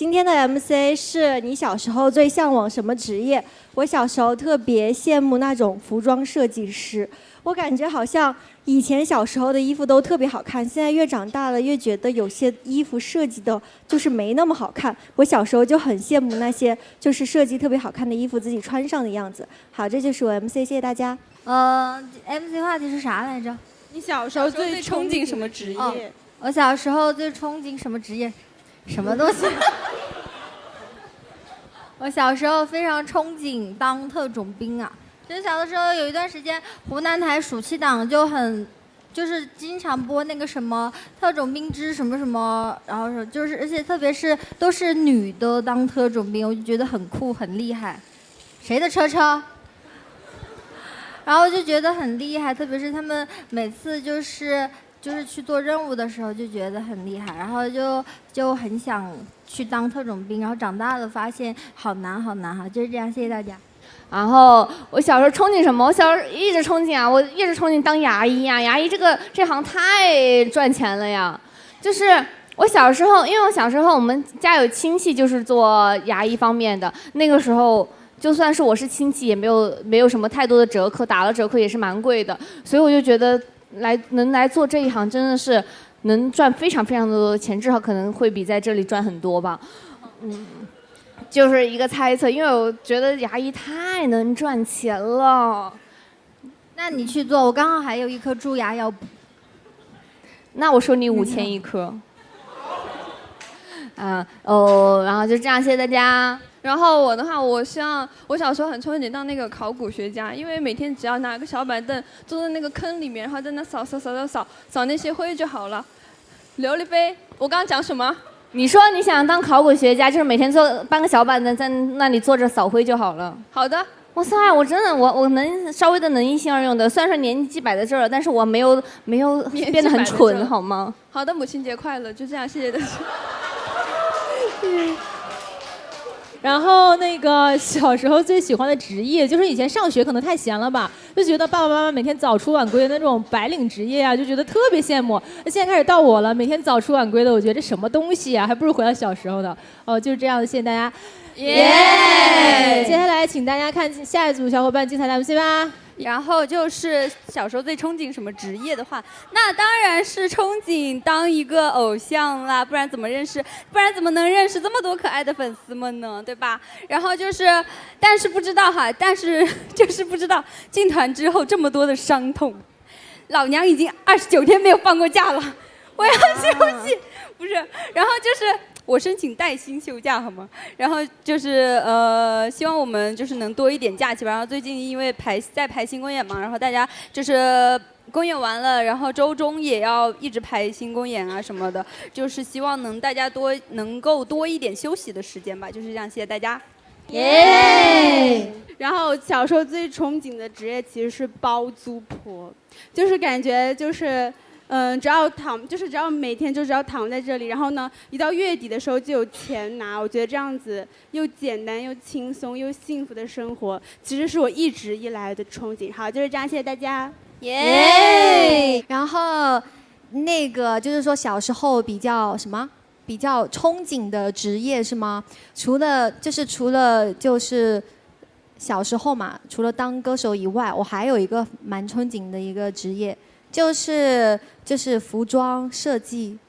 今天的 MC 是你小时候最向往什么职业？我小时候特别羡慕那种服装设计师，我感觉好像以前小时候的衣服都特别好看，现在越长大了越觉得有些衣服设计的就是没那么好看。我小时候就很羡慕那些就是设计特别好看的衣服自己穿上的样子。好，这就是我 MC，谢谢大家。MC 话题是啥来着？你小时候最憧憬什么职业？我小时候最憧憬什么职业？什么东西？我小时候非常憧憬当特种兵啊！就是小的时候有一段时间，湖南台暑期档就是经常播那个什么特种兵之什么什么，然后就是而且特别是都是女的当特种兵，我就觉得很酷很厉害。谁的车车？然后就觉得很厉害，特别是他们每次就是去做任务的时候就觉得很厉害，然后就很想去当特种兵，然后长大了发现好难好难哈，就是这样，谢谢大家。然后我小时候憧憬什么？我小时候一直憧憬啊，我一直憧憬当牙医啊，牙医这行太赚钱了呀。就是我小时候，因为我小时候我们家有亲戚就是做牙医方面的，那个时候。就算是我是亲戚，也没有什么太多的折扣，打了折扣也是蛮贵的，所以我就觉得能来做这一行真的是能赚非常非常多的钱，至少可能会比在这里赚很多吧。就是一个猜测，因为我觉得牙医太能赚钱了。那你去做，我刚好还有一颗蛀牙要补。那我收你5000一颗。然后就这样，谢谢大家。然后我的话，我希望我小时候很憧憬当那个考古学家，因为每天只要拿个小板凳坐在那个坑里面，然后在那扫那些灰就好了。刘丽飞，我刚刚讲什么？你说你想当考古学家，就是每天搬个小板凳在那里坐着扫灰就好了。好的。哇塞，我真的我能稍微的能一心二用的，虽然说年纪摆在这儿了，但是我没有变得很蠢，好吗？好的，母亲节快乐，就这样，谢谢大家。然后那个小时候最喜欢的职业，就是以前上学可能太闲了吧，就觉得爸爸妈妈每天早出晚归的那种白领职业啊，就觉得特别羡慕。那现在开始到我了，每天早出晚归的，我觉得这什么东西啊，还不如回到小时候的。就是这样的，谢谢大家。耶！接下来请大家看下一组小伙伴精彩的 MC 吧。然后就是小时候最憧憬什么职业的话，那当然是憧憬当一个偶像啦，不然怎么能认识这么多可爱的粉丝们呢，对吧？然后就是，但是不知道进团之后这么多的伤痛，老娘已经29天没有放过假了，我要休息，不是，然后就是。我申请带薪休假好吗？然后就是希望我们就是能多一点假期吧。然后最近因为在排新公演嘛，然后大家就是公演完了，然后周中也要一直排新公演啊什么的，就是希望大家能够多一点休息的时间吧。就是这样，谢谢大家。耶！然后小时候最憧憬的职业其实是包租婆，就是感觉就是。只要每天只要躺在这里，然后呢，一到月底的时候就有钱拿。我觉得这样子又简单又轻松又幸福的生活，其实是我一直以来的憧憬。好，就是这样，谢谢大家。耶！然后那个就是说小时候比较憧憬的职业是吗？除了就是小时候嘛，除了当歌手以外，我还有一个蛮憧憬的一个职业。就是服装设计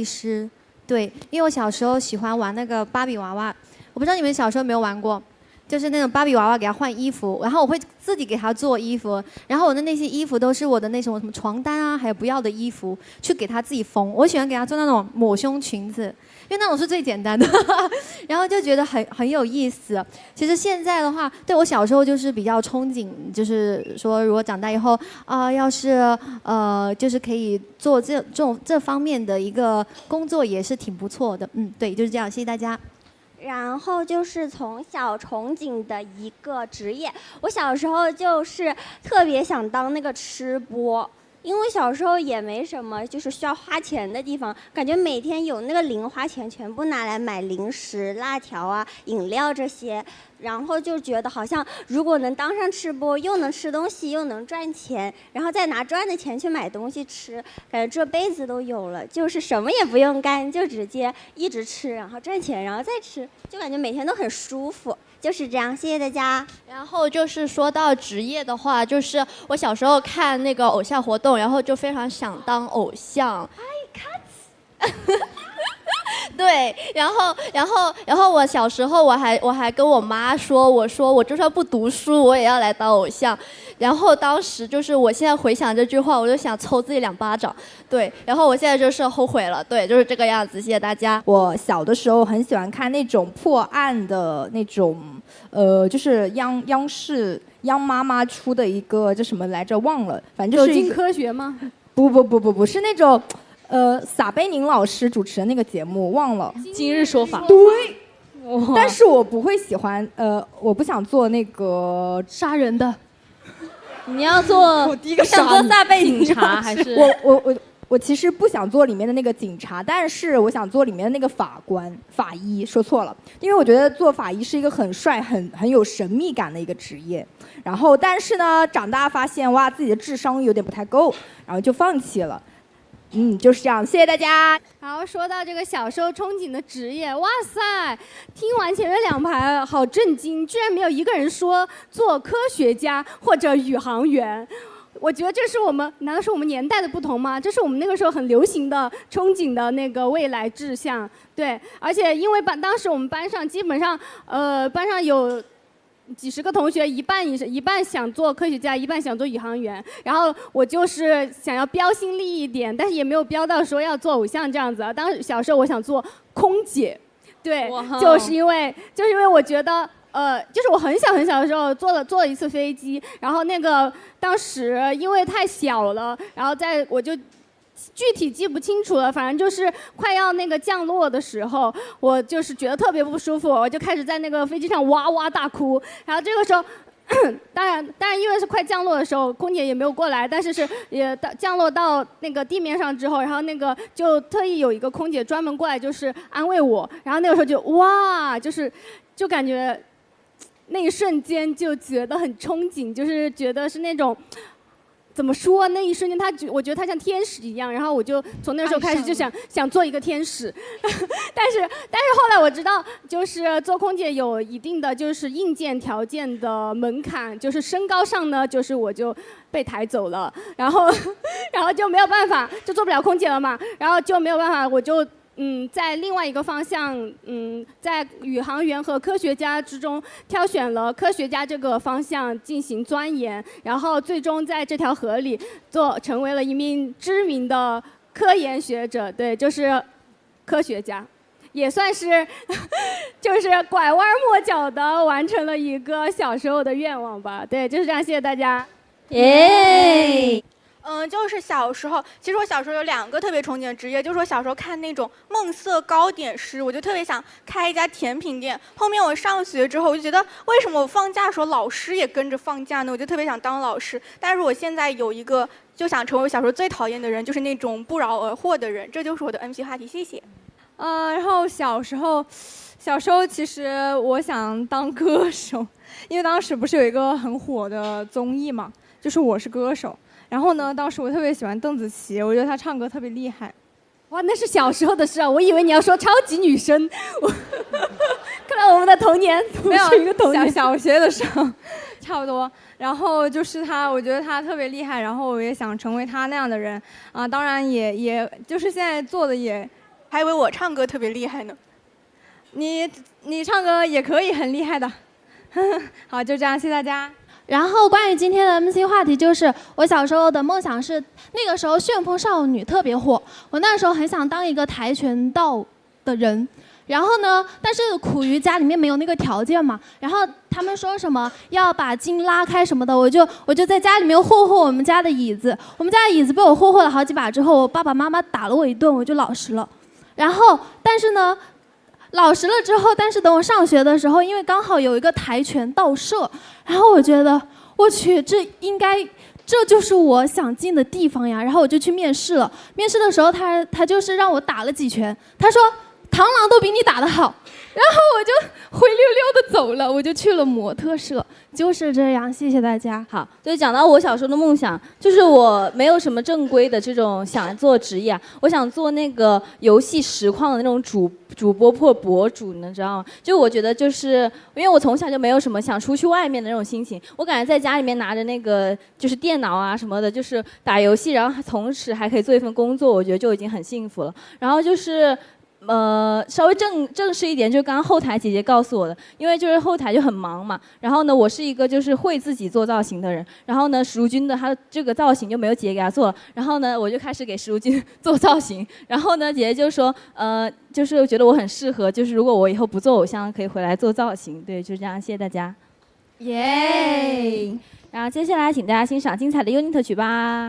师，对，因为我小时候喜欢玩那个芭比娃娃，我不知道你们小时候有没有玩过，就是那种芭比娃娃给她换衣服，然后我会自己给她做衣服，然后我的那些衣服都是我的那种什么床单啊，还有不要的衣服，去给她自己缝。我喜欢给她做那种抹胸裙子，因为那种是最简单的，然后就觉得很有意思。其实现在的话，对我小时候就是比较憧憬，就是说如果长大以后要是就是可以做这方面的一个工作，也是挺不错的。对，就是这样，谢谢大家。然后就是从小憧憬的一个职业，我小时候就是特别想当那个吃播，因为小时候也没什么就是需要花钱的地方，感觉每天有那个零花钱全部拿来买零食、辣条啊、饮料这些，然后就觉得好像如果能当上吃播，又能吃东西又能赚钱，然后再拿赚的钱去买东西吃，感觉这辈子都有了，就是什么也不用干，就直接一直吃，然后赚钱，然后再吃，就感觉每天都很舒服。就是这样，谢谢大家。然后就是说到职业的话，就是我小时候看那个偶像活动，然后就非常想当偶像。对，然后我小时候我还跟我妈说，我说我就算不读书，我也要来当偶像。然后当时就是我现在回想这句话，我就想抽自己2巴掌。对，然后我现在就是后悔了。对，就是这个样子。谢谢大家。我小的时候很喜欢看那种破案的那种，就是央视央妈妈出的一个叫什么来着，忘了，反正就是走进科学吗？不是那种。撒贝宁老师主持的那个节目忘了，今日说法。对，但是我不会喜欢，我不想做那个杀人的。你要做，我第一个想做撒贝宁警察还是？我其实不想做里面的那个警察，但是我想做里面的那个法医，说错了，因为我觉得做法医是一个很帅、很有神秘感的一个职业。然后，但是呢，长大发现哇，自己的智商有点不太够，然后就放弃了。就是这样，谢谢大家。然后说到这个小时候憧憬的职业，哇塞，听完前面2排好震惊，居然没有一个人说做科学家或者宇航员。我觉得这是难道是我们年代的不同吗？这是我们那个时候很流行的憧憬的那个未来志向。对，而且因为当时我们班上基本上，班上有几十个同学，一半想做科学家，一半想做宇航员。然后我就是想要标新立异一点，但是也没有标到说要做偶像这样子啊。当时小时候我想做空姐，对，就是因为我觉得。就是我很小的时候坐了一次飞机，然后那个当时因为太小了，然后我就具体记不清楚了，反正就是快要那个降落的时候，我就是觉得特别不舒服，我就开始在那个飞机上哇哇大哭。然后这个时候，当然因为是快降落的时候，空姐也没有过来，但是也降落到那个地面上之后，然后那个就特意有一个空姐专门过来就是安慰我，然后那个时候就哇，就感觉。那一瞬间就觉得很憧憬，就是觉得是那种，怎么说？那一瞬间我觉得他像天使一样，然后我就从那时候开始就想做一个天使，但是后来我知道，就是做空姐有一定的就是硬件条件的门槛，就是身高上呢，就是我就被抬走了，然后就没有办法，就做不了空姐了嘛，然后就没有办法，我就。在另外一个方向，在宇航员和科学家之中挑选了科学家这个方向进行钻研，然后最终在这条河里成为了一名知名的科研学者，对，就是科学家，也算是就是拐弯抹角的完成了一个小时候的愿望吧，对，就是这样，谢谢大家。耶。就是小时候，其实我小时候有2个特别憧憬的职业，就是我小时候看那种梦色糕点师，我就特别想开一家甜品店。后面我上学之后，我就觉得为什么我放假的时候老师也跟着放假呢？我就特别想当老师。但是我现在有一个就想成为我小时候最讨厌的人，就是那种不劳而获的人。这就是我的 MC 话题，谢谢。然后小时候其实我想当歌手，因为当时不是有一个很火的综艺嘛，就是《我是歌手》。然后呢，当时我特别喜欢邓紫棋，我觉得她唱歌特别厉害。哇，那是小时候的事啊！我以为你要说超级女声。看来我们的童年不是一个童年。小学的时候，差不多。然后就是她，我觉得她特别厉害，然后我也想成为她那样的人啊。当然也就是现在做的也，还以为我唱歌特别厉害呢。你唱歌也可以很厉害的。好，就这样，谢谢大家。然后关于今天的 MC 话题，就是我小时候的梦想是，那个时候旋风少女特别火，我那时候很想当一个跆拳道的人。然后呢，但是苦于家里面没有那个条件嘛，然后他们说什么要把筋拉开什么的，我就在家里面霍霍我们家的椅子，我们家的椅子被我霍霍了好几把之后，我爸爸妈妈打了我一顿，我就老实了。然后但是呢，老实了之后，但是等我上学的时候，因为刚好有一个跆拳道社，然后我觉得我去，这应该这就是我想进的地方呀。然后我就去面试了。面试的时候他就是让我打了几拳，他说螳螂都比你打得好。然后我就灰溜溜的走了，我就去了模特社，就是这样。谢谢大家。好，就讲到我小时候的梦想，就是我没有什么正规的这种想做职业，我想做那个游戏实况的那种主播或博主，你知道吗？就我觉得就是因为我从小就没有什么想出去外面的那种心情，我感觉在家里面拿着那个就是电脑啊什么的，就是打游戏，然后同时还可以做一份工作，我觉得就已经很幸福了。然后就是稍微正式一点，就是刚刚后台姐姐告诉我的，因为就是后台就很忙嘛。然后呢，我是一个就是会自己做造型的人。然后呢，石如君的她这个造型就没有姐姐给她做了。然后呢，我就开始给石如君做造型。然后呢，姐姐就说，就是觉得我很适合，就是如果我以后不做偶像，可以回来做造型。对，就这样，谢谢大家。耶！然后接下来请大家欣赏精彩的 UNIT 曲吧。